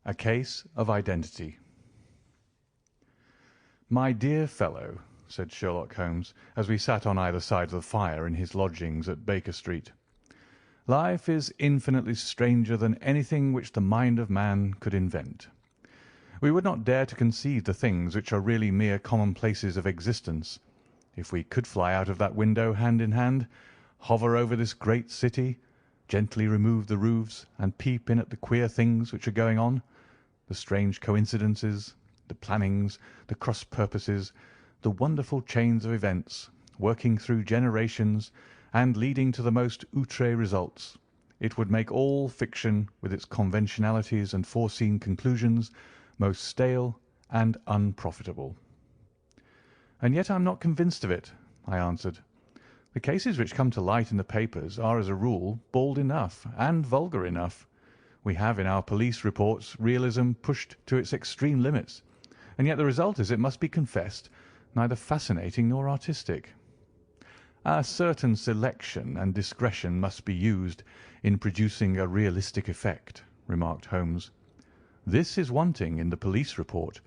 A Case of Identity. "My dear fellow," said Sherlock Holmes, as we sat on either side of the fire in his lodgings at Baker Street, "life is infinitely stranger than anything which the mind of man could invent. We would not dare to conceive the things which are really mere commonplaces of existence. If we could fly out of that window hand in hand, hover over this great city, gently remove the roofs, and peep in at the queer things which are going on, the strange coincidences, the plannings, the cross purposes, the wonderful chains of events, working through generations and leading to the most outré results, it would make all fiction, with its conventionalities and foreseen conclusions, most stale and unprofitable." "And yet I am not convinced of it," I answered. "The cases which come to light in the papers are as a rule bald enough and vulgar enough. We have in our police reports realism pushed to its extreme limits, and yet the result is, it must be confessed, neither fascinating nor artistic." "A certain selection and discretion must be used in producing a realistic effect," remarked Holmes. "This is wanting in the police report,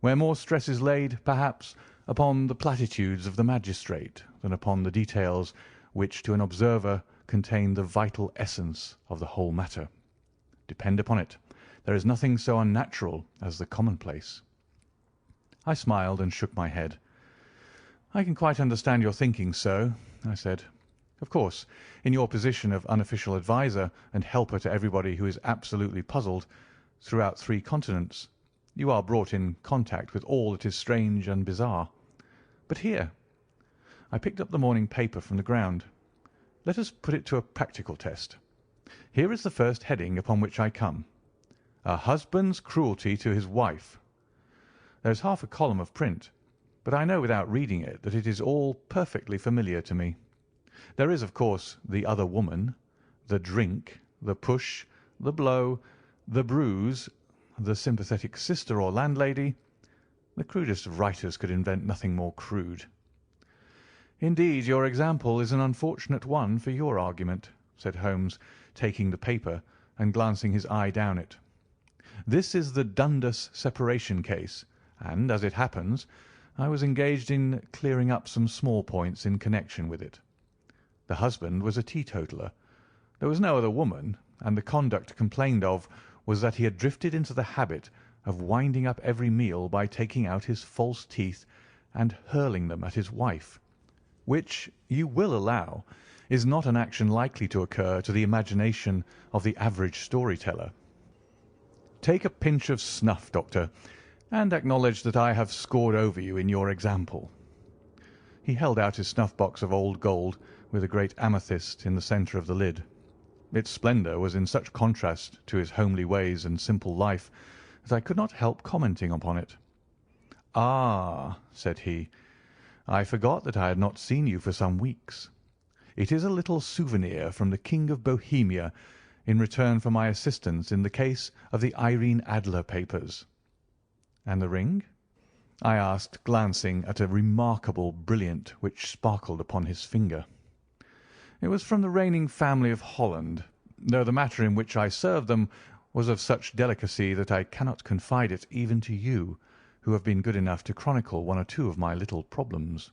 where more stress is laid, perhaps, upon the platitudes of the magistrate than upon the details which to an observer contain the vital essence of the whole matter. Depend upon it, there is nothing so unnatural as the commonplace." I smiled and shook my head. "I can quite understand your thinking so," I said. "Of course, in your position of unofficial adviser and helper to everybody who is absolutely puzzled, throughout 3 continents, you are brought in contact with all that is strange and bizarre. But here—" I picked up the morning paper from the ground. "Let us put it to a practical test. Here is the first heading upon which I come: 'A husband's cruelty to his wife.' There is half a column of print, but I know without reading it that it is all perfectly familiar to me. There is, of course, the other woman, the drink, the push, the blow, the bruise, the sympathetic sister or landlady. The crudest of writers could invent nothing more crude." "Indeed, your example is an unfortunate one for your argument," said Holmes, taking the paper and glancing his eye down it. "This is the Dundas separation case, and, as it happens, I was engaged in clearing up some small points in connection with it. The husband was a teetotaler. There was no other woman, and the conduct complained of was that he had drifted into the habit of winding up every meal by taking out his false teeth and hurling them at his wife, which, you will allow, is not an action likely to occur to the imagination of the average story-teller. Take a pinch of snuff, Doctor, and acknowledge that I have scored over you in your example." He held out his snuff-box of old gold with a great amethyst in the centre of the lid. Its splendour was in such contrast to his homely ways and simple life that I could not help commenting upon it. "Ah," said he, "I forgot that I had not seen you for some weeks. It is a little souvenir from the King of Bohemia in return for my assistance in the case of the Irene Adler papers." "And the ring?" I asked, glancing at a remarkable brilliant which sparkled upon his finger. "It was from the reigning family of Holland, though the matter in which I served them was of such delicacy that I cannot confide it even to you, who have been good enough to chronicle 1 or 2 of my little problems."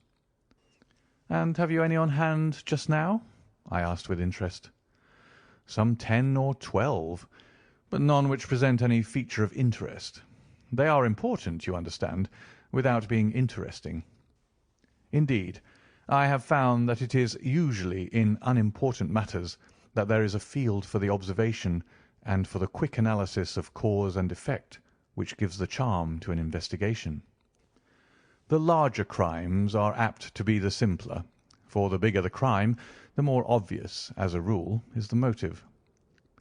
"And have you any on hand just now?" I asked with interest. "Some 10 or 12, but none which present any feature of interest. They are important, you understand, without being interesting. Indeed, I have found that it is usually in unimportant matters that there is a field for the observation and for the quick analysis of cause and effect which gives the charm to an investigation. The larger crimes are apt to be the simpler, for the bigger the crime, the more obvious, as a rule, is the motive.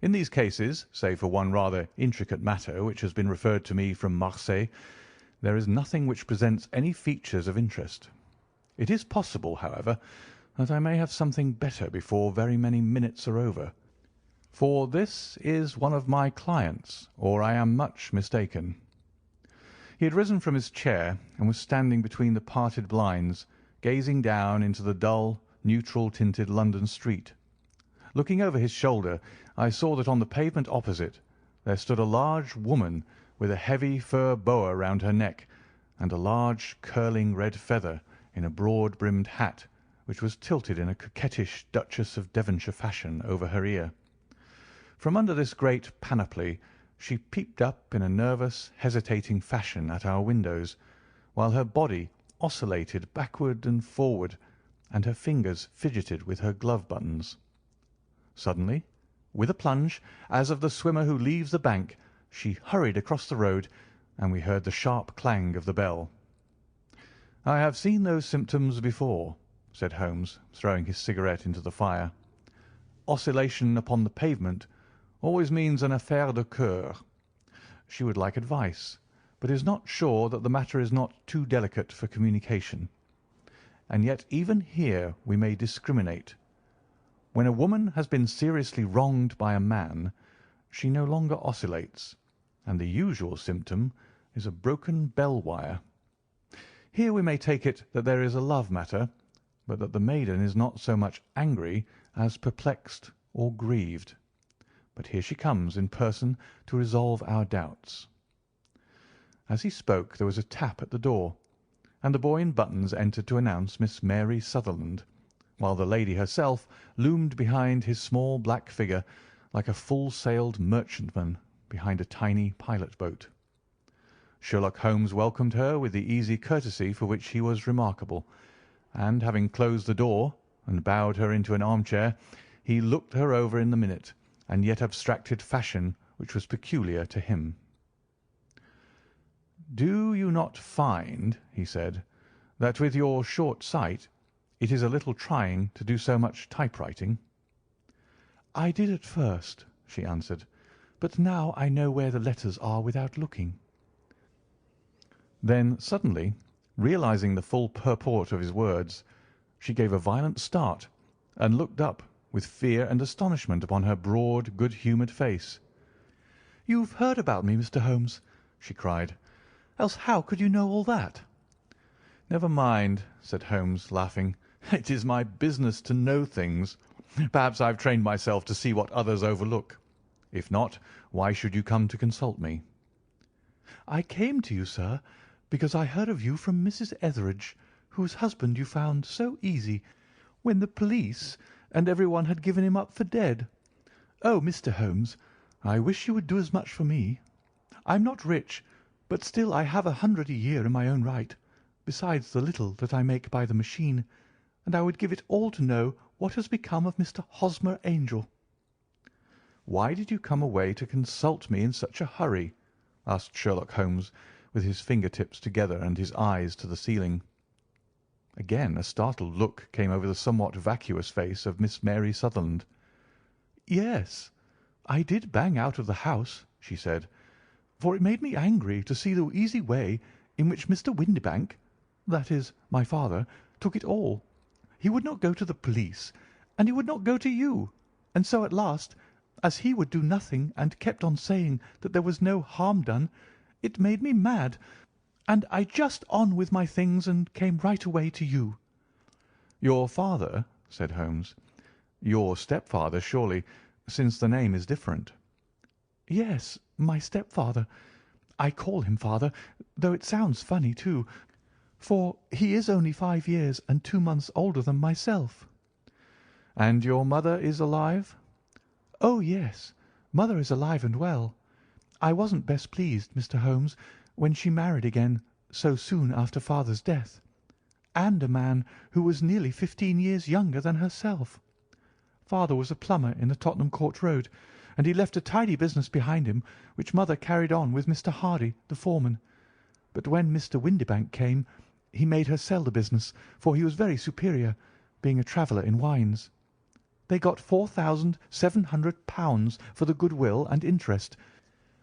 In these cases, save for one rather intricate matter which has been referred to me from Marseilles, there is nothing which presents any features of interest. It is possible, however, that I may have something better before very many minutes are over, for this is one of my clients, or I am much mistaken." He had risen from his chair and was standing between the parted blinds, gazing down into the dull, neutral-tinted London street. Looking over his shoulder, I saw that on the pavement opposite there stood a large woman with a heavy fur boa round her neck, and a large curling red feather in a broad-brimmed hat, which was tilted in a coquettish Duchess of Devonshire fashion over her ear. From under this great panoply she peeped up in a nervous, hesitating fashion at our windows, while her body oscillated backward and forward, and her fingers fidgeted with her glove buttons. Suddenly, with a plunge, as of the swimmer who leaves the bank, she hurried across the road, and we heard the sharp clang of the bell. "I have seen those symptoms before," said Holmes, throwing his cigarette into the fire. "Oscillation upon the pavement always means an affaire de coeur. She would like advice, but is not sure that the matter is not too delicate for communication. And yet even here we may discriminate. When a woman has been seriously wronged by a man, she no longer oscillates, and the usual symptom is a broken bell wire. Here we may take it that there is a love matter, but that the maiden is not so much angry as perplexed or grieved. But here she comes in person to resolve our doubts." As he spoke there was a tap at the door, and the boy in buttons entered to announce Miss Mary Sutherland, while the lady herself loomed behind his small black figure like a full-sailed merchantman behind a tiny pilot-boat. Sherlock Holmes welcomed her with the easy courtesy for which he was remarkable, and having closed the door and bowed her into an armchair, he looked her over in the minute and yet abstracted fashion which was peculiar to him. "Do you not find," he said, "that with your short sight it is a little trying to do so much typewriting?" "I did at first," she answered, "but now I know where the letters are without looking." Then suddenly, realizing the full purport of his words, she gave a violent start and looked up with fear and astonishment upon her broad, good-humoured face. "You've heard about me, Mr. Holmes," she cried, "else how could you know all that?" "Never mind," said Holmes, laughing. "It is my business to know things. Perhaps I've trained myself to see what others overlook. If not, why should you come to consult me?" "I came to you, sir, because I heard of you from Mrs. Etheridge, whose husband you found so easy when the police and everyone had given him up for dead. Oh, Mr. Holmes, I wish you would do as much for me. I'm not rich, but still I have 100 a year in my own right, besides the little that I make by the machine, and I would give it all to know what has become of Mr. Hosmer Angel." "Why did you come away to consult me in such a hurry?" asked Sherlock Holmes, with his finger-tips together and his eyes to the ceiling. Again a startled look came over the somewhat vacuous face of Miss Mary Sutherland. "Yes, I did bang out of the house," she said, "for it made me angry to see the easy way in which Mr. Windibank, that is, my father, took it all. He would not go to the police, and he would not go to you, and so at last, as he would do nothing and kept on saying that there was no harm done, it made me mad, and I just on with my things and came right away to you." "Your father?" said Holmes. "Your stepfather, surely, since the name is different." "Yes, my stepfather. I call him father, though it sounds funny too, for he is only 5 years and 2 months older than myself." "And your mother is alive?" "Oh, yes, mother is alive and well. I wasn't best pleased, Mr. Holmes, when she married again so soon after father's death, and a man who was nearly 15 years younger than herself. Father was a plumber in the Tottenham Court Road, and he left a tidy business behind him, which mother carried on with Mr. Hardy, the foreman. But when Mr. Windibank came, he made her sell the business, for he was very superior, being a traveller in wines. They got £4,700 for the goodwill and interest,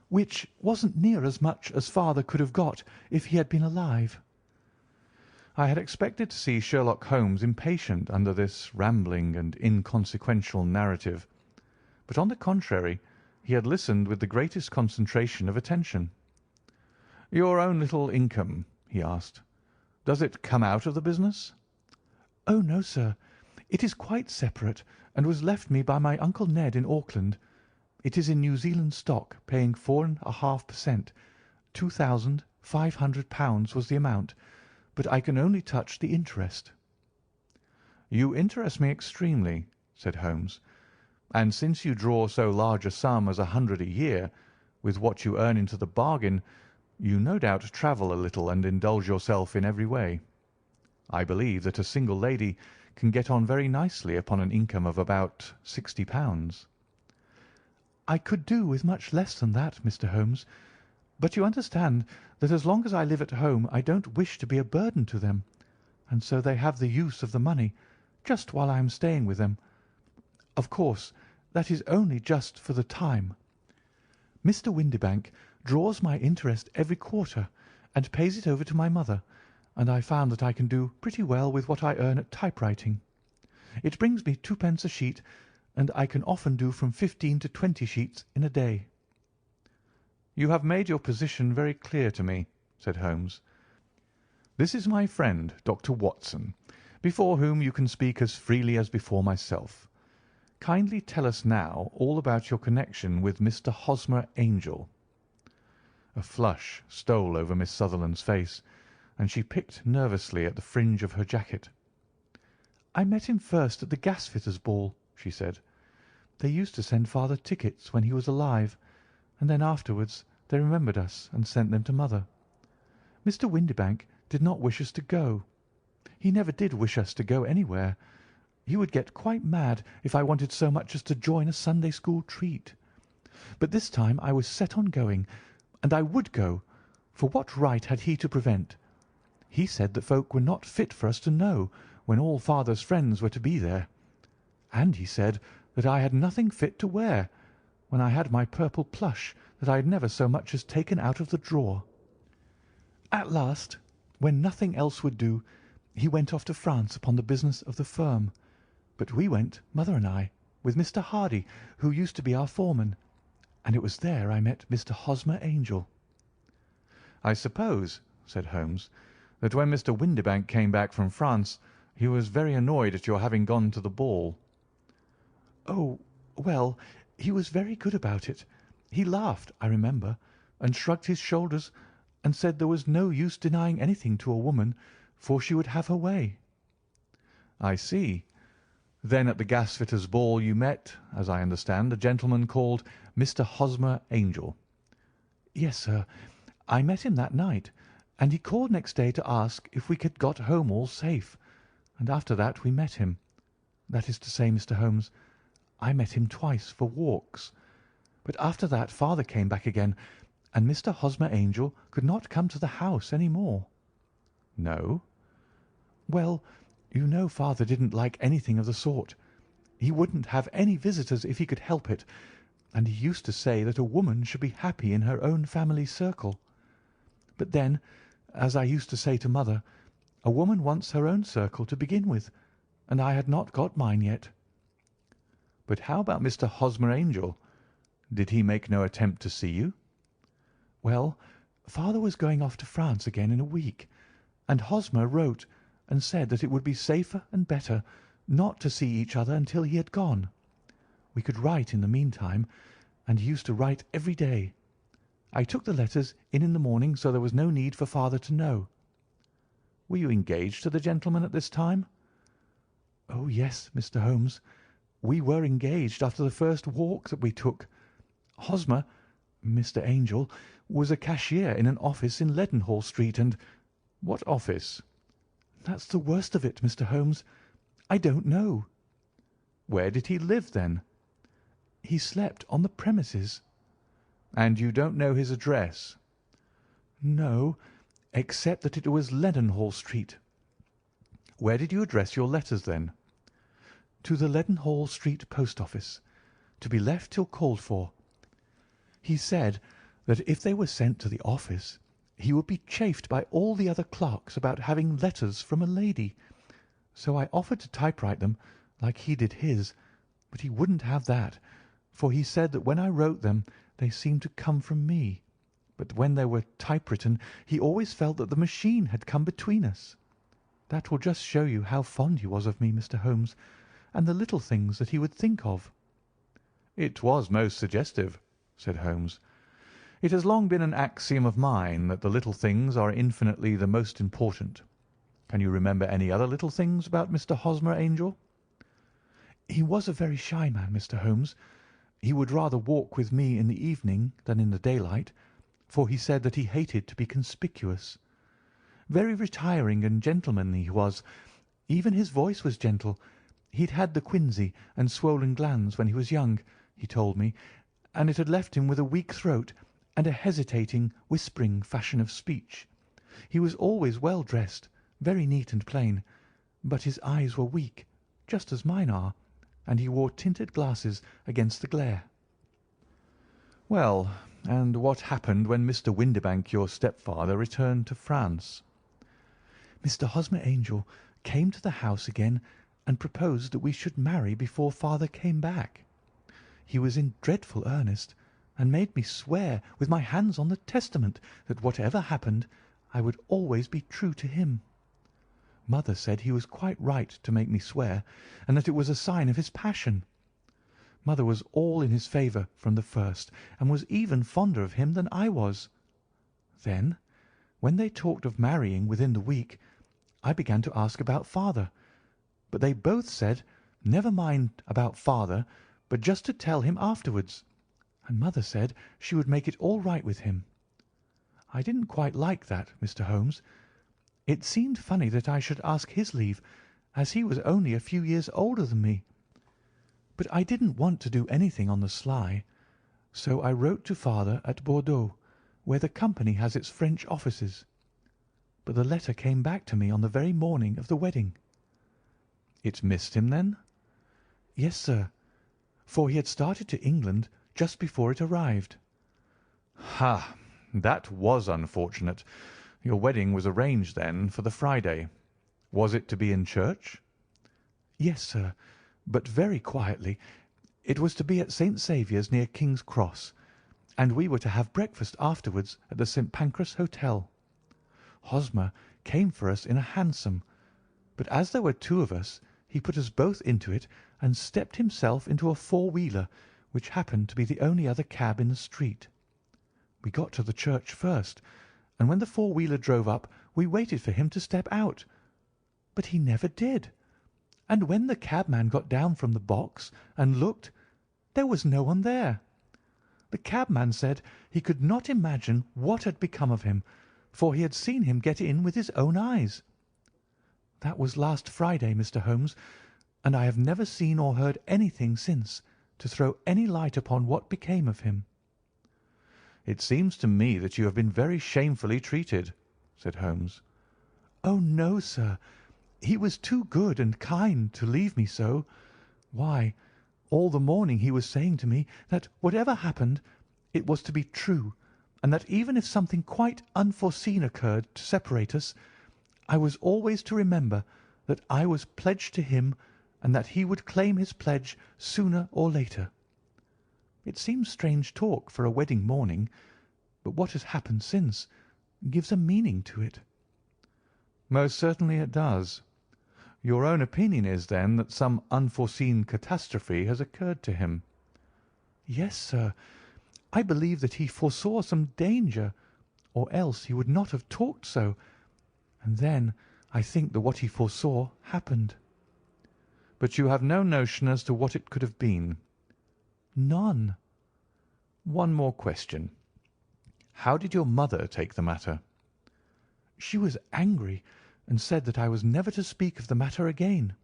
which wasn't near as much as father could have got if he had been alive." I had expected to see Sherlock Holmes impatient under this rambling and inconsequential narrative, but on the contrary he had listened with the greatest concentration of attention. "Your own little income," he asked, "does it come out of the business?" "Oh, no, sir. It is quite separate, and was left me by my Uncle Ned in Auckland. It is in New Zealand stock, paying 4.5%. £2,500 was the amount, but I can only touch the interest." "You interest me extremely," said Holmes, "and since you draw so large a sum as 100 a year, with what you earn into the bargain, you no doubt travel a little and indulge yourself in every way. I believe that a single lady can get on very nicely upon an income of about £60. "I could do with much less than that, Mr. Holmes, but you understand that as long as I live at home I don't wish to be a burden to them, and so they have the use of the money just while I am staying with them. Of course, that is only just for the time. Mr. Windibank draws my interest every quarter and pays it over to my mother, and I found that I can do pretty well with what I earn at typewriting. It brings me 2d. a sheet, and I can often do from 15 to 20 sheets in a day." "You have made your position very clear to me," said Holmes. "This is my friend, Dr. Watson, before whom you can speak as freely as before myself. Kindly tell us now all about your connection with Mr. Hosmer Angel." A flush stole over Miss Sutherland's face, and she picked nervously at the fringe of her jacket. "I met him first at the gasfitters' ball," she said. "They used to send father tickets when he was alive, and then afterwards they remembered us and sent them to mother. Mr. Windibank did not wish us to go. He never did wish us to go anywhere. He would get quite mad if I wanted so much as to join a Sunday school treat. But this time I was set on going, and I would go, for what right had he to prevent? He said that folk were not fit for us to know when all father's friends were to be there. And he said that I had nothing fit to wear, when I had my purple plush that I had never so much as taken out of the drawer. At last, when nothing else would do, he went off to France upon the business of the firm. But we went, mother and I, with Mr. Hardy, who used to be our foreman, and it was there I met Mr. Hosmer Angel." "I suppose," said Holmes, "that when Mr. Windibank came back from France he was very annoyed at your having gone to the ball." "Oh, well, he was very good about it. He laughed, I remember, and shrugged his shoulders, and said there was no use denying anything to a woman, for she would have her way." "I see. Then at the gasfitters' ball you met, as I understand, a gentleman called Mr. Hosmer Angel." "Yes, sir. I met him that night, and he called next day to ask if we had got home all safe, and after that we met him. That is to say, Mr. Holmes, I met him twice for walks. But after that father came back again, and Mr. Hosmer Angel could not come to the house any more." "No?" "Well, you know father didn't like anything of the sort. He wouldn't have any visitors if he could help it, and he used to say that a woman should be happy in her own family circle. But then, as I used to say to mother, a woman wants her own circle to begin with, and I had not got mine yet." "But how about Mr. Hosmer Angel? Did he make no attempt to see you?" "Well, father was going off to France again in a week, and Hosmer wrote and said that it would be safer and better not to see each other until he had gone. We could write in the meantime, and he used to write every day. I took the letters in the morning, so there was no need for father to know." "Were you engaged to the gentleman at this time?" "Oh, yes, Mr. Holmes. We were engaged after the first walk that we took. Hosmer, Mr. Angel, was a cashier in an office in Leadenhall Street, and—" "What office?" "That's the worst of it, Mr. Holmes. I don't know." "Where did he live, then?" "He slept on the premises." "And you don't know his address?" "No, except that it was Leadenhall Street." "Where did you address your letters, then?" "To the Leadenhall Street post office, to be left till called for. He said that if they were sent to the office he would be chaffed by all the other clerks about having letters from a lady. So I offered to typewrite them like he did his, but he wouldn't have that, for he said that when I wrote them they seemed to come from me, but when they were typewritten he always felt that the machine had come between us. That will just show you how fond he was of me, Mr. Holmes, and the little things that he would think of." "It was most suggestive," said Holmes. "It has long been an axiom of mine that the little things are infinitely the most important. Can you remember any other little things about Mr. Hosmer Angel?" "He was a very shy man, Mr. Holmes. He would rather walk with me in the evening than in the daylight, for he said that he hated to be conspicuous. Very retiring and gentlemanly he was. Even his voice was gentle. He'd had the quinsy and swollen glands when he was young, he told me, and it had left him with a weak throat and a hesitating, whispering fashion of speech. He was always well dressed, very neat and plain, but his eyes were weak, just as mine are, and he wore tinted glasses against the glare." "Well, and what happened when Mr. Windibank, your stepfather, returned to France?" "Mr. Hosmer Angel came to the house again and proposed that we should marry before father came back. He was in dreadful earnest, and made me swear with my hands on the testament that whatever happened I would always be true to him. Mother said he was quite right to make me swear, and that it was a sign of his passion. Mother was all in his favour from the first, and was even fonder of him than I was. Then, when they talked of marrying within the week, I began to ask about father, but they both said never mind about father, but just to tell him afterwards, and mother said she would make it all right with him. I didn't quite like that, Mr. Holmes. It seemed funny that I should ask his leave, as he was only a few years older than me. But I didn't want to do anything on the sly, so I wrote to father at Bordeaux, where the company has its French offices. But the letter came back to me on the very morning of the wedding." "It missed him, then?" "Yes, sir, for he had started to England just before it arrived." "Ha! That was unfortunate. Your wedding was arranged, then, for the Friday. Was it to be in church?" "Yes, sir, but very quietly. It was to be at St. Saviour's, near King's Cross, and we were to have breakfast afterwards at the St. Pancras Hotel. Hosmer came for us in a hansom, but as there were two of us, he put us both into it and stepped himself into a four-wheeler, which happened to be the only other cab in the street. We got to the church first, and when the four-wheeler drove up we waited for him to step out, but he never did, and when the cabman got down from the box and looked, there was no one there. The cabman said he could not imagine what had become of him, for he had seen him get in with his own eyes. That was last Friday, Mr. Holmes, and I have never seen or heard anything since to throw any light upon what became of him." "It seems to me that you have been very shamefully treated," said Holmes. "Oh, no, sir. He was too good and kind to leave me so. Why, all the morning he was saying to me that whatever happened, it was to be true, and that even if something quite unforeseen occurred to separate us, I was always to remember that I was pledged to him and that he would claim his pledge sooner or later. It seems strange talk for a wedding morning, but what has happened since gives a meaning to it." "Most certainly it does. Your own opinion is, then, that some unforeseen catastrophe has occurred to him?" "Yes, sir. I believe that he foresaw some danger, or else he would not have talked so, and then I think that what he foresaw happened." "But you have no notion as to what it could have been?" "None." "One more question. How did your mother take the matter?" "She was angry, and said that I was never to speak of the matter again."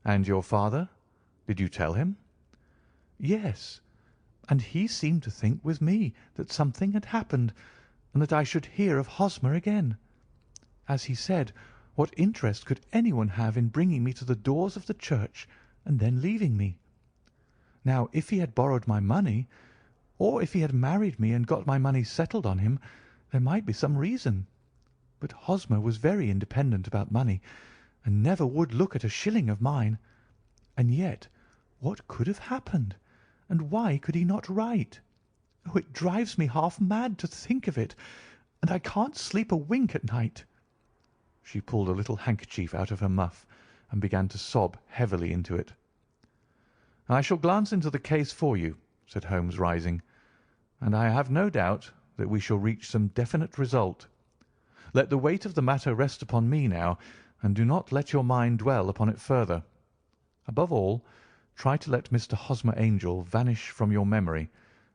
"And your father? Did you tell him?" "Yes, and he seemed to think with me that something had happened, and that I should hear of Hosmer again. As he said, what interest could anyone have in bringing me to the doors of the church and then leaving me? Now, if he had borrowed my money, or if he had married me and got my money settled on him, there might be some reason. But Hosmer was very independent about money, and never would look at a shilling of mine. And yet, what could have happened, and why could he not write? Oh, it drives me half mad to think of it, and I can't sleep a wink at night." She pulled a little handkerchief out of her muff and began to sob heavily into it. "I shall glance into the case for you," said Holmes, rising, "and I have no doubt that we shall reach some definite result. Let the weight of the matter rest upon me now, and do not let your mind dwell upon it further. Above all, try to let Mr. Hosmer Angel vanish from your memory,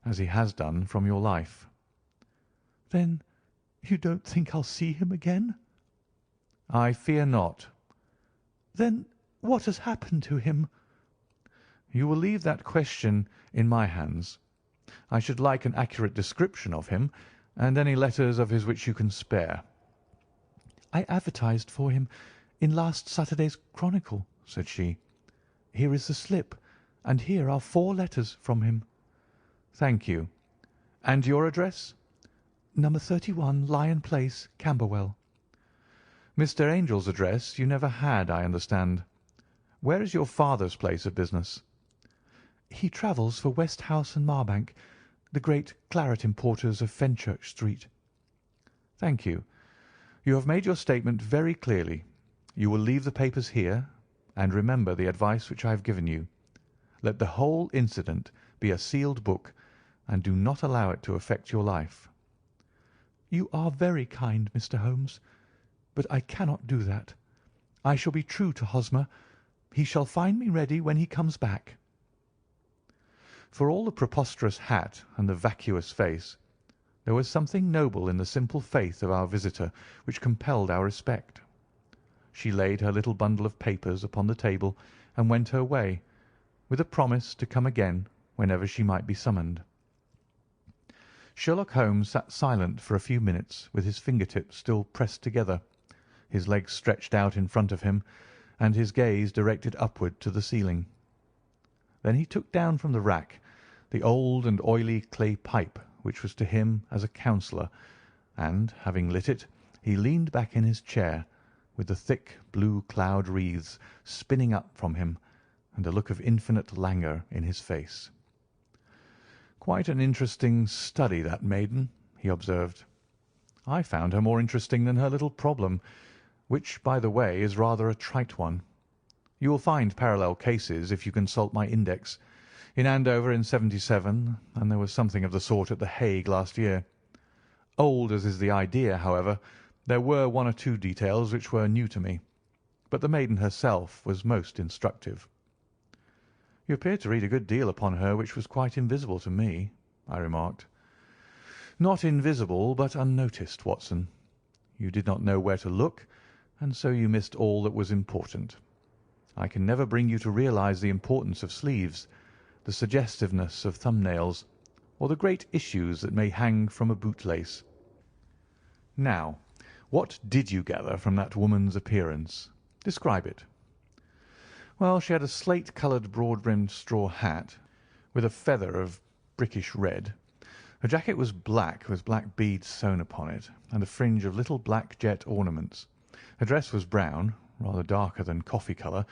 as he has done from your life." "Then you don't think I'll see him again?" "I fear not." "Then what has happened to him?" "You will leave that question in my hands. I should like an accurate description of him, and any letters of his which you can spare." "I advertised for him in last Saturday's Chronicle," said she. "Here is the slip, and here are 4 letters from him." "Thank you. And your address?" "No. 31, Lion Place, Camberwell." "Mr. Angel's address you never had, I understand. Where is your father's place of business?" "He travels for Westhouse and Marbank, the great claret importers of Fenchurch Street." "Thank you. You have made your statement very clearly. You will leave the papers here, and remember the advice which I have given you. Let the whole incident be a sealed book, and do not allow it to affect your life." "You are very kind, Mr. Holmes, but I cannot do that. I shall be true to Hosmer. He shall find me ready when he comes back." For all the preposterous hat and the vacuous face, there was something noble in the simple faith of our visitor which compelled our respect. She laid her little bundle of papers upon the table and went her way, with a promise to come again whenever she might be summoned. Sherlock Holmes sat silent for a few minutes with his finger-tips still pressed together, his legs stretched out in front of him, and his gaze directed upward to the ceiling. Then he took down from the rack the old and oily clay pipe which was to him as a counsellor, and, having lit it, he leaned back in his chair, with the thick blue cloud wreaths spinning up from him, and a look of infinite languor in his face. "Quite an interesting study, that maiden," he observed. "I found her more interesting than her little problem, which, by the way, is rather a trite one. You will find parallel cases if you consult my index. In Andover in '77, and there was something of the sort at The Hague last year. Old as is the idea, however, there were 1 or 2 details which were new to me, but the maiden herself was most instructive." "You appear to read a good deal upon her which was quite invisible to me," I remarked. "Not invisible, but unnoticed, Watson. You did not know where to look, and so you missed all that was important. I can never bring you to realize the importance of sleeves, the suggestiveness of thumbnails, or the great issues that may hang from a bootlace. Now, what did you gather from that woman's appearance? Describe it." "Well, she had a slate-coloured, broad-brimmed straw hat, with a feather of brickish red. Her jacket was black, with black beads sewn upon it, and a fringe of little black jet ornaments. Her dress was brown, rather darker than coffee colour,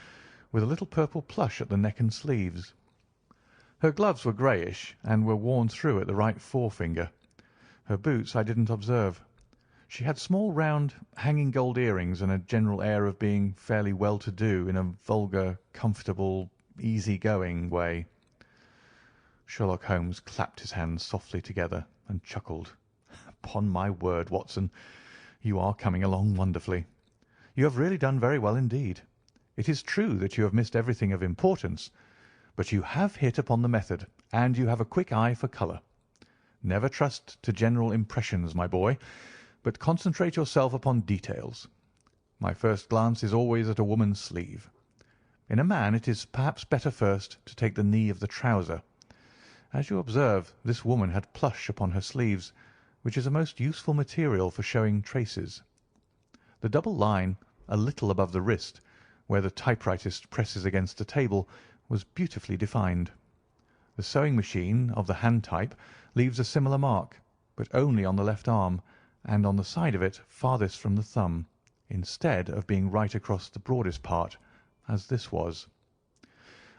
with a little purple plush at the neck and sleeves. Her gloves were greyish, and were worn through at the right forefinger. Her boots I didn't observe. She had small, round, hanging gold earrings, and a general air of being fairly well-to-do in a vulgar, comfortable, easy-going way." Sherlock Holmes clapped his hands softly together and chuckled. "Upon my word, Watson, you are coming along wonderfully. You have really done very well indeed. It is true that you have missed everything of importance, but you have hit upon the method, and you have a quick eye for colour. Never trust to general impressions, my boy, but concentrate yourself upon details. My first glance is always at a woman's sleeve. In a man it is perhaps better first to take the knee of the trouser. As you observe, this woman had plush upon her sleeves, which is a most useful material for showing traces. The double line a little above the wrist, where the typewritist presses against the table, was beautifully defined. The sewing machine of the hand type leaves a similar mark, but only on the left arm, and on the side of it farthest from the thumb, instead of being right across the broadest part, as this was.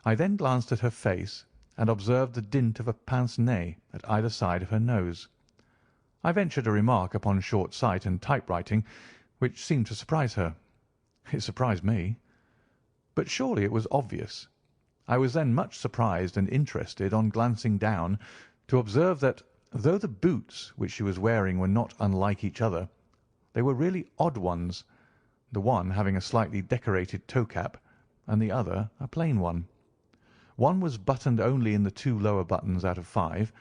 I then glanced at her face, and observed the dint of a pince-nez at either side of her nose. I ventured a remark upon short sight and typewriting, which seemed to surprise her. It surprised me. But surely it was obvious. I was then much surprised and interested on glancing down to observe that, though the boots which she was wearing were not unlike each other, they were really odd ones, the one having a slightly decorated toe-cap and the other a plain one. One was buttoned only in the 2 lower buttons out of 5,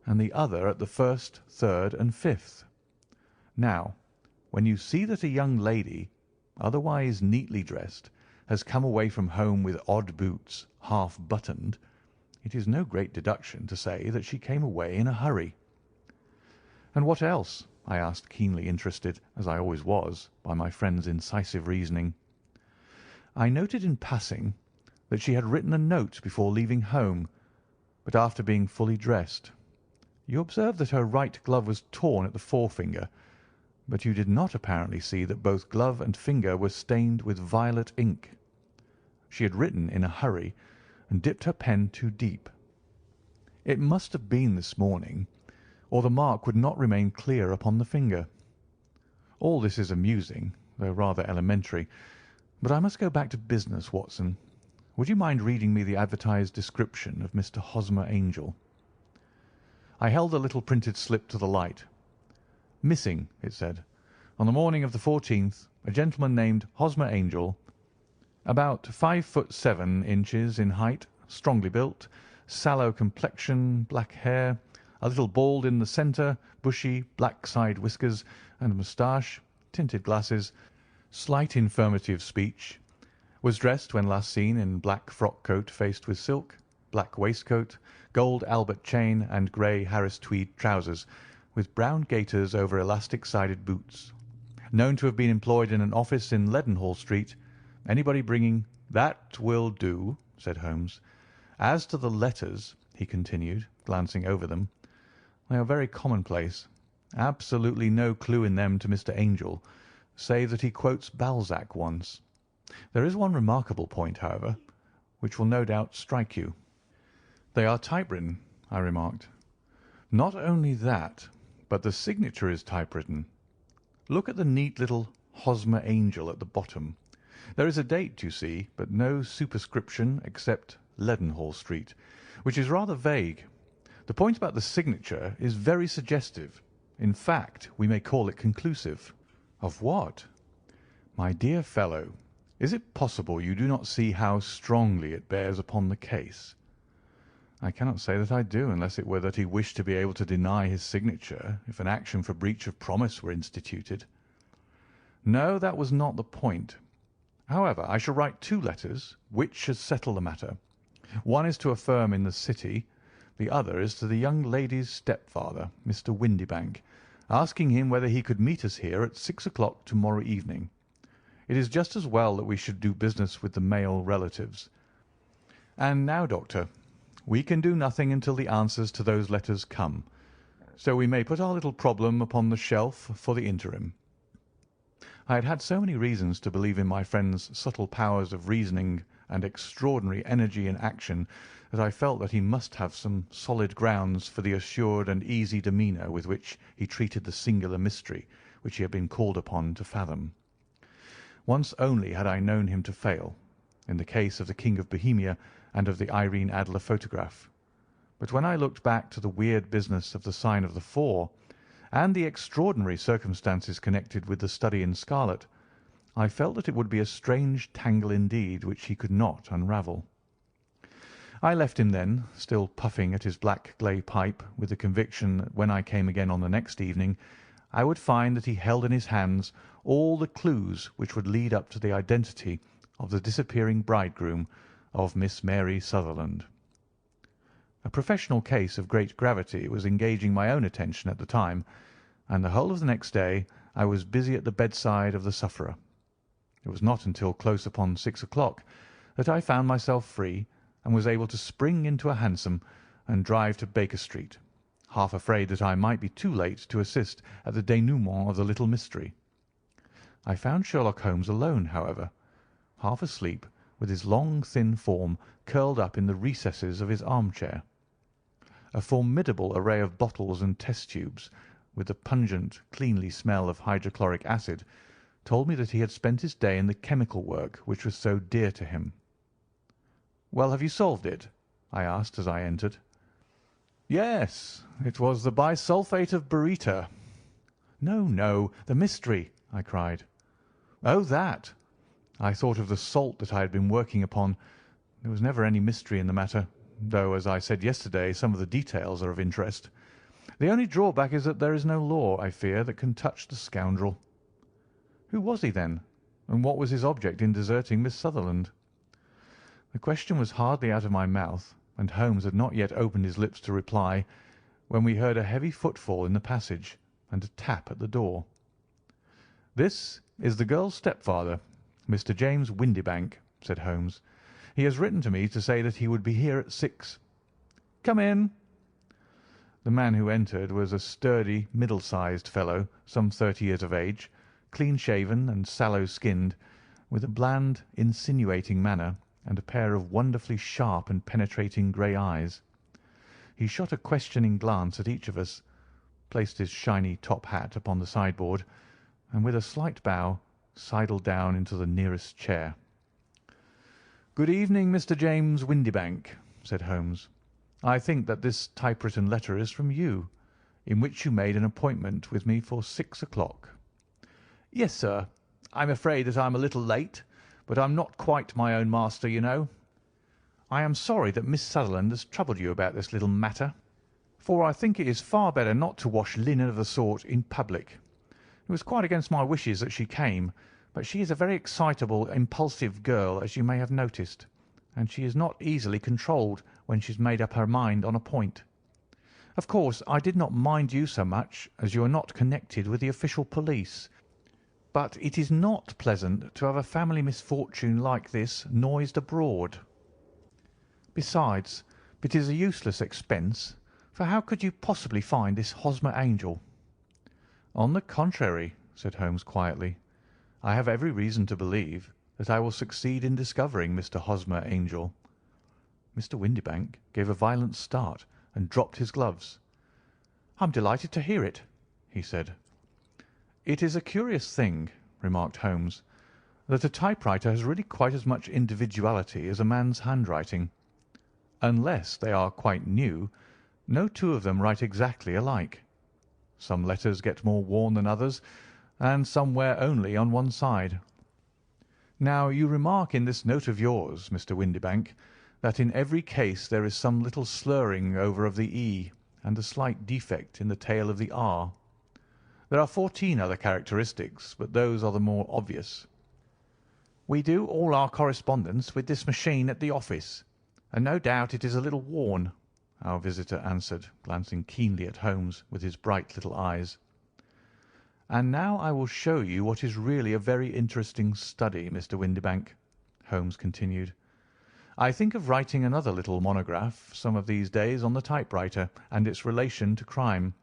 and the other at the first, third, and fifth. Now, when you see that a young lady, otherwise neatly dressed, has come away from home with odd boots, half buttoned, it is no great deduction to say that she came away in a hurry. "And what else?" I asked, keenly interested, as I always was, by my friend's incisive reasoning. "I noted in passing that she had written a note before leaving home, but after being fully dressed. You observed that her right glove was torn at the forefinger, but you did not apparently see that both glove and finger were stained with violet ink. She had written in a hurry and dipped her pen too deep. It must have been this morning, or the mark would not remain clear upon the finger. All this is amusing, though rather elementary, but I must go back to business, Watson. Would you mind reading me the advertised description of Mr. Hosmer Angel?" I held the little printed slip to the light. "Missing," it said, "on the morning of the 14th, a gentleman named Hosmer Angel, about 5'7" in height, strongly built, sallow complexion, black hair, a little bald in the centre, bushy, black side whiskers and moustache, tinted glasses, slight infirmity of speech, was dressed when last seen in black frock coat faced with silk, black waistcoat, gold Albert chain, and grey Harris tweed trousers, with brown gaiters over elastic-sided boots. Known to have been employed in an office in Leadenhall Street. Anybody bringing—" "That will do," said Holmes. "As to the letters," he continued, glancing over them, "they are very commonplace. Absolutely no clue in them to Mr. Angel, save that he quotes Balzac once. There is one remarkable point, however, which will no doubt strike you." "They are typewritten," I remarked. "Not only that, but the signature is typewritten. Look at the neat little Hosmer Angel at the bottom. There is a date, you see, but no superscription except Leadenhall Street, which is rather vague. The point about the signature is very suggestive. In fact, we may call it conclusive." "Of what?" "My dear fellow, is it possible you do not see how strongly it bears upon the case?" "I cannot say that I do, unless it were that he wished to be able to deny his signature if an action for breach of promise were instituted." "No, that was not the point. However, I shall write 2 letters, which should settle the matter. One is to a firm in the City, the other is to the young lady's stepfather, Mr. Windibank, asking him whether he could meet us here at 6 o'clock to-morrow evening. It is just as well that we should do business with the male relatives. And now, Doctor, we can do nothing until the answers to those letters come, so we may put our little problem upon the shelf for the interim." I had had so many reasons to believe in my friend's subtle powers of reasoning and extraordinary energy in action that I felt that he must have some solid grounds for the assured and easy demeanour with which he treated the singular mystery which he had been called upon to fathom. Once only had I known him to fail, in the case of the King of Bohemia and of the Irene Adler photograph. But when I looked back to the weird business of the sign of the 4, and the extraordinary circumstances connected with the study in scarlet, I felt that it would be a strange tangle indeed which he could not unravel. I left him then, still puffing at his black clay pipe, with the conviction that when I came again on the next evening I would find that he held in his hands all the clues which would lead up to the identity of the disappearing bridegroom of Miss Mary Sutherland. A professional case of great gravity was engaging my own attention at the time, and the whole of the next day I was busy at the bedside of the sufferer. It was not until close upon 6 o'clock that I found myself free and was able to spring into a hansom and drive to Baker Street, half afraid that I might be too late to assist at the denouement of the little mystery. I found Sherlock Holmes alone, however, half asleep, with his long, thin form curled up in the recesses of his armchair. A formidable array of bottles and test tubes, with the pungent, cleanly smell of hydrochloric acid, told me that he had spent his day in the chemical work which was so dear to him. Well, have you solved it? I asked as I entered. Yes, it was the bisulfate of baryta. No, no, the mystery, I cried. Oh, that! I thought of the salt that I had been working upon. There was never any mystery in the matter, though, as I said yesterday, some of the details are of interest. The only drawback is that there is no law, I fear, that can touch the scoundrel. Who was he, then, and what was his object in deserting Miss Sutherland? The question was hardly out of my mouth, and Holmes had not yet opened his lips to reply, when we heard a heavy footfall in the passage and a tap at the door. "This is the girl's stepfather, Mr. James Windibank," said Holmes. "He has written to me to say that he would be here at 6. Come in." The man who entered was a sturdy, middle-sized fellow, some 30 years of age, clean-shaven and sallow-skinned, with a bland, insinuating manner and a pair of wonderfully sharp and penetrating grey eyes. He shot a questioning glance at each of us, placed his shiny top hat upon the sideboard, and with a slight bow sidled down into the nearest chair. "Good evening, Mr. James Windibank," said Holmes. "I think that this typewritten letter is from you, in which you made an appointment with me for 6 o'clock." "Yes, sir. I'm afraid that I'm a little late, but I'm not quite my own master, you know. I am sorry that Miss Sutherland has troubled you about this little matter, for I think it is far better not to wash linen of the sort in public. It was quite against my wishes that she came, but she is a very excitable, impulsive girl, as you may have noticed, and she is not easily controlled when she's made up her mind on a point. Of course, I did not mind you so much, as you are not connected with the official police, but it is not pleasant to have a family misfortune like this noised abroad. Besides, it is a useless expense, for how could you possibly find this Hosmer Angel?" "On the contrary," said Holmes quietly, "I have every reason to believe that I will succeed in discovering Mr. Hosmer Angel." Mr. Windibank gave a violent start and dropped his gloves. "I'm delighted to hear it," he said. "It is a curious thing," remarked Holmes, "that a typewriter has really quite as much individuality as a man's handwriting. Unless they are quite new, no two of them write exactly alike. Some letters get more worn than others, and some wear only on one side. Now, you remark in this note of yours, Mr. Windibank, that in every case there is some little slurring over of the E and a slight defect in the tail of the R. There are 14 other characteristics, but those are the more obvious." "We do all our correspondence with this machine at the office, and no doubt it is a little worn," our visitor answered, glancing keenly at Holmes with his bright little eyes. "And now I will show you what is really a very interesting study, Mr. Windibank," Holmes continued. "I think of writing another little monograph some of these days on the typewriter and its relation to crime.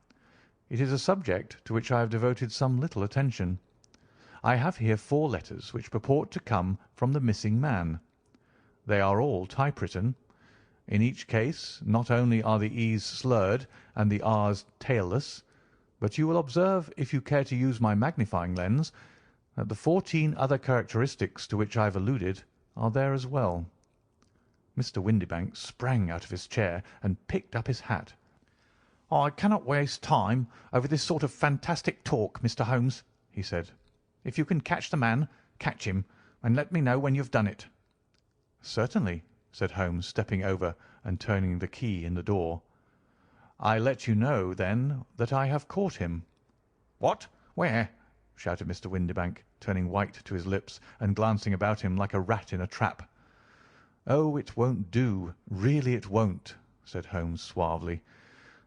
It is a subject to which I have devoted some little attention. I have here 4 letters which purport to come from the missing man. They are all typewritten. In each case not only are the E's slurred and the R's tailless, but you will observe, if you care to use my magnifying lens, that the 14 other characteristics to which I have alluded are there as well." Mr. Windibank sprang out of his chair and picked up his hat. "I cannot waste time over this sort of fantastic talk, Mr. Holmes," he said. "If you can catch the man, catch him, and let me know when you have done it." "Certainly," said Holmes, stepping over and turning the key in the door. "I let you know, then, that I have caught him." "What? Where?" shouted Mr. Windibank, turning white to his lips and glancing about him like a rat in a trap. "Oh, it won't do, really it won't," said Holmes suavely.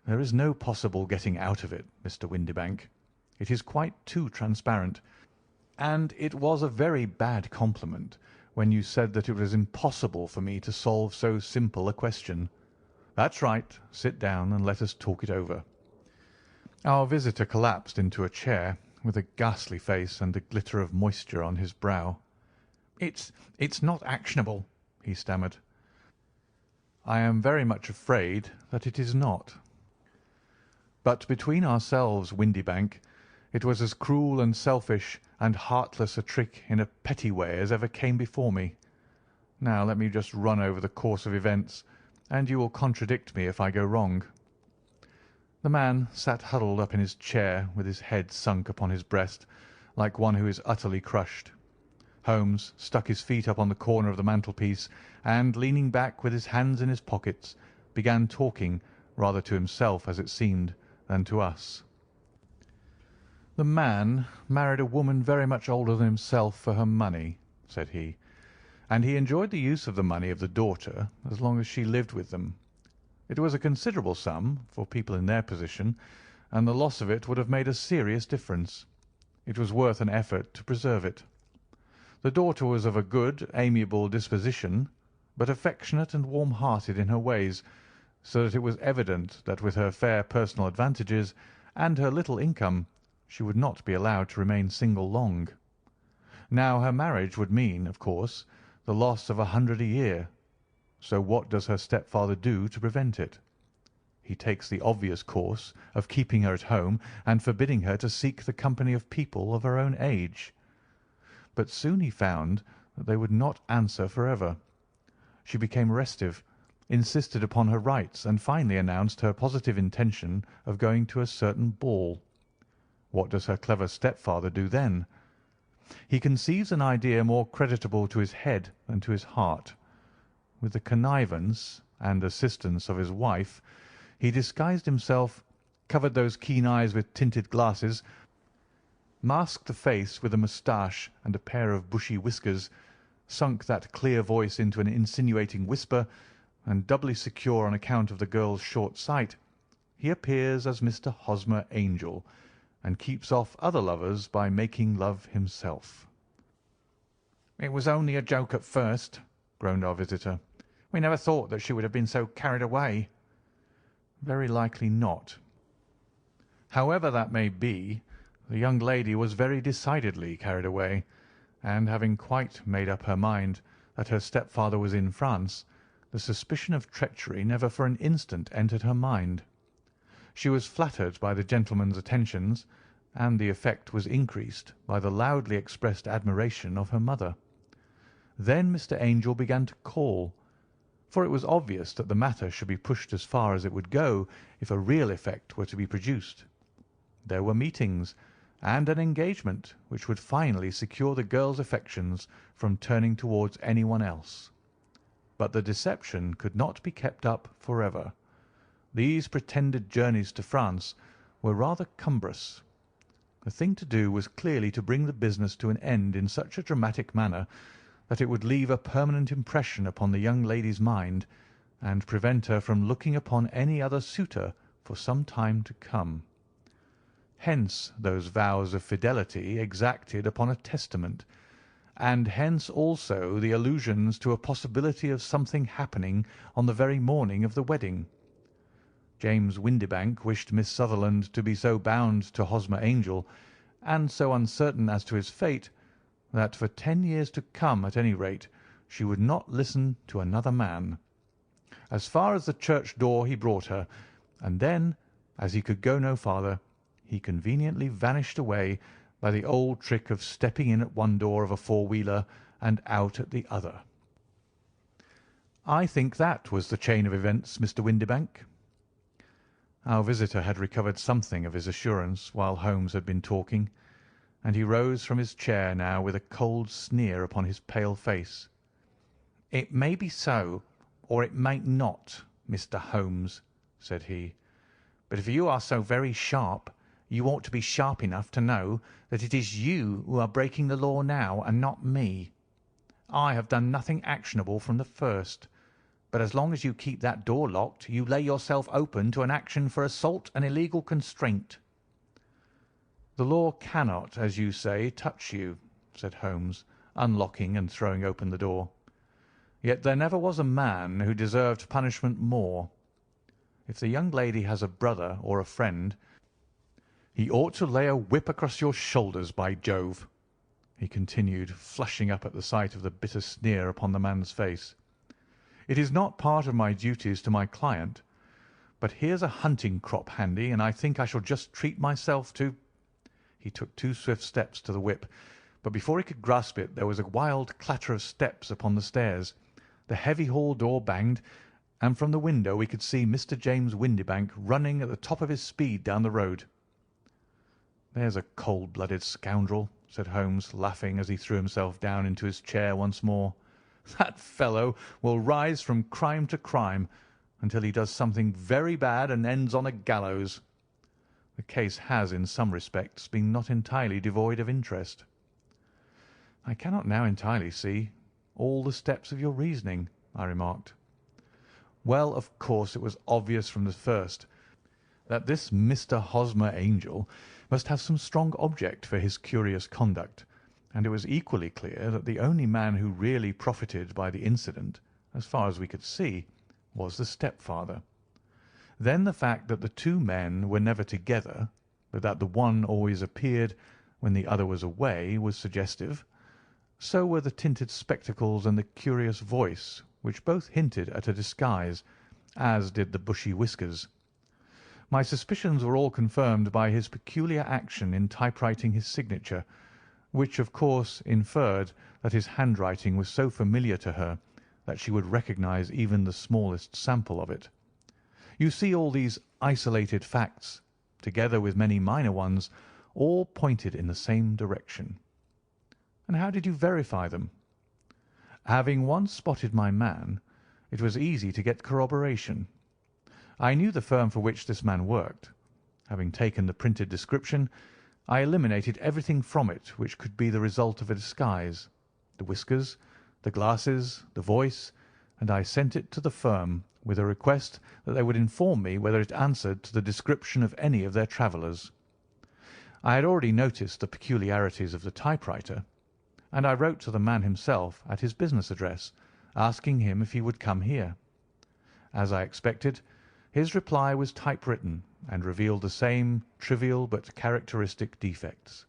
"There is no possible getting out of it, Mr. Windibank. It is quite too transparent, and it was a very bad compliment when you said that it was impossible for me to solve so simple a question. That's right. Sit down and let us talk it over." Our visitor collapsed into a chair, with a ghastly face and a glitter of moisture on his brow. It's not actionable," he stammered. "I am very much afraid that it is not. But between ourselves, Windibank, it was as cruel and selfish and heartless a trick in a petty way as ever came before me. Now let me just run over the course of events, and you will contradict me if I go wrong." The man sat huddled up in his chair with his head sunk upon his breast, like one who is utterly crushed. Holmes stuck his feet up on the corner of the mantelpiece, and, leaning back with his hands in his pockets, began talking, rather to himself, as it seemed, than to us. "The man married a woman very much older than himself for her money," said he, "and he enjoyed the use of the money of the daughter as long as she lived with them. It was a considerable sum for people in their position, and the loss of it would have made a serious difference. It was worth an effort to preserve it. The daughter was of a good, amiable disposition, but affectionate and warm-hearted in her ways, so that it was evident that with her fair personal advantages and her little income she would not be allowed to remain single long. Now her marriage would mean, of course, the loss of 100 a year. So what does her stepfather do to prevent it? He takes the obvious course of keeping her at home and forbidding her to seek the company of people of her own age. But soon he found that they would not answer for ever. She became restive, insisted upon her rights, and finally announced her positive intention of going to a certain ball. What does her clever stepfather do then? He conceives an idea more creditable to his head than to his heart. With the connivance and assistance of his wife, he disguised himself, covered those keen eyes with tinted glasses, masked the face with a moustache and a pair of bushy whiskers, sunk that clear voice into an insinuating whisper, and doubly secure on account of the girl's short sight, he appears as Mr. Hosmer Angel, and keeps off other lovers by making love himself. "It was only a joke at first," groaned our visitor. "We never thought that she would have been so carried away." "Very likely not. However that may be, the young lady was very decidedly carried away, and having quite made up her mind that her stepfather was in France, the suspicion of treachery never for an instant entered her mind. She was flattered by the gentleman's attentions, and the effect was increased by the loudly expressed admiration of her mother. Then Mr. Angel began to call, for it was obvious that the matter should be pushed as far as it would go if a real effect were to be produced. There were meetings, and an engagement which would finally secure the girl's affections from turning towards anyone else. But the deception could not be kept up for ever. These pretended journeys to France were rather cumbrous. The thing to do was clearly to bring the business to an end in such a dramatic manner that it would leave a permanent impression upon the young lady's mind, and prevent her from looking upon any other suitor for some time to come. Hence those vows of fidelity exacted upon a testament, and hence also the allusions to a possibility of something happening on the very morning of the wedding. James Windibank wished Miss Sutherland to be so bound to Hosmer Angel, and so uncertain as to his fate, that for 10 years to come, at any rate, she would not listen to another man. As far as the church door he brought her, and then, as he could go no farther, he conveniently vanished away by the old trick of stepping in at one door of a four-wheeler and out at the other. I think that was the chain of events, Mr. Windibank." Our visitor had recovered something of his assurance while Holmes had been talking, and he rose from his chair now with a cold sneer upon his pale face. "It may be so, or it may not, Mr. Holmes," said he. "But if you are so very sharp, you ought to be sharp enough to know that it is you who are breaking the law now, and not me. I have done nothing actionable from the first, but as long as you keep that door locked, you lay yourself open to an action for assault and illegal constraint." "The law cannot, as you say, touch you," said Holmes, unlocking and throwing open the door. "Yet there never was a man who deserved punishment more. If the young lady has a brother or a friend, he ought to lay a whip across your shoulders, by Jove," he continued, flushing up at the sight of the bitter sneer upon the man's face. "It is not part of my duties to my client, but here's a hunting crop handy, and I think I shall just treat myself to—" He took 2 swift steps to the whip, but before he could grasp it there was a wild clatter of steps upon the stairs, The heavy hall door banged, and from the window we could see Mr. James Windibank running at the top of his speed down the road. "There's a cold-blooded scoundrel," said Holmes, laughing as he threw himself down into his chair once more. "That fellow will rise from crime to crime until he does something very bad and ends on a gallows. The case has, in some respects, been not entirely devoid of interest." "I cannot now entirely see all the steps of your reasoning," I remarked. "Well, of course, it was obvious from the first that this Mr. Hosmer Angel must have some strong object for his curious conduct, and it was equally clear that the only man who really profited by the incident, as far as we could see, was the stepfather. Then the fact that the two men were never together, but that the one always appeared when the other was away, was suggestive. So were the tinted spectacles and the curious voice, which both hinted at a disguise, as did the bushy whiskers. My suspicions were all confirmed by his peculiar action in typewriting his signature, which of course inferred that his handwriting was so familiar to her that she would recognize even the smallest sample of it. You see, all these isolated facts, together with many minor ones, all pointed in the same direction." "And how did you verify them?" "Having once spotted my man, it was easy to get corroboration. I knew the firm for which this man worked. Having taken the printed description, I eliminated everything from it which could be the result of a disguise, the whiskers, the glasses, the voice, and I sent it to the firm with a request that they would inform me whether it answered to the description of any of their travellers. I had already noticed the peculiarities of the typewriter, and I wrote to the man himself at his business address, asking him if he would come here. As I expected, his reply was typewritten and revealed the same trivial but characteristic defects.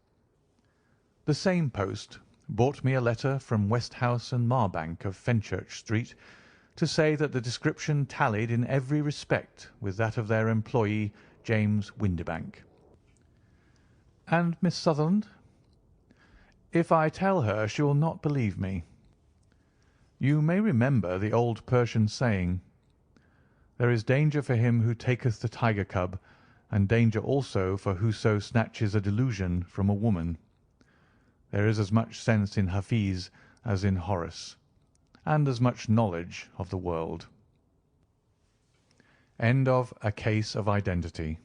The same post brought me a letter from Westhouse and Marbank of Fenchurch Street to say that the description tallied in every respect with that of their employee, James Windibank." "And Miss Sutherland?" "If I tell her, she will not believe me. You may remember the old Persian saying, 'There is danger for him who taketh the tiger cub, and danger also for whoso snatches a delusion from a woman.' There is as much sense in Hafiz as in Horace, and as much knowledge of the world." End of A Case of Identity.